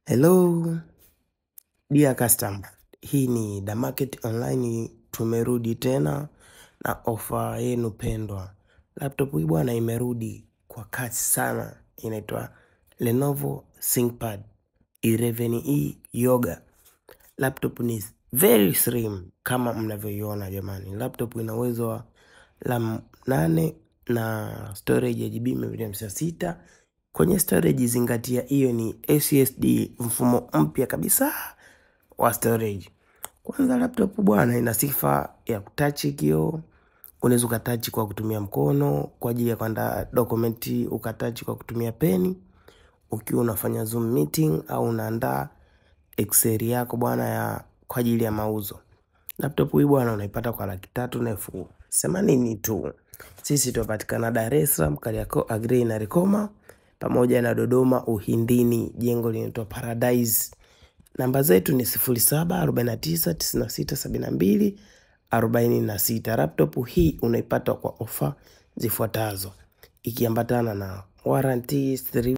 Hello dear customer, hii ni The Market Online. Tumerudi tena na ofa yenu pendwa. Laptop hii bwana imerudi kwa kasi sana, inaitwa Lenovo ThinkPad 11e Yoga. Laptop ni very slim kama mnavyoiona jamani. Laptop ina uwezo wa RAM 8 na storage ya GB 256. Kwenye storage zingatia hiyo ni SSD, mfumo mpya kabisa wa storage. Kwanza laptop bwana ina sifa ya kutouch kio. Unaweza ukatouch kwa kutumia mkono kwa ajili ya kuandaa dokumenti, ukatouch kwa kutumia peni ukiwa unafanya Zoom meeting au unaandaa Excel yako bwana kwa ajili ya mauzo. Laptop hii bwana unaipata kwa 380,000 tu. Sisi tupatikana Dar es Salaam, Kariakoo, Agrey na Rikoma, pamoja na Dodoma Uhindini, jengo linaitwa Paradise. Namba zetu ni 0749967246. Laptop hii unaipata kwa ofa zifuatazo, ikiambatana na warranty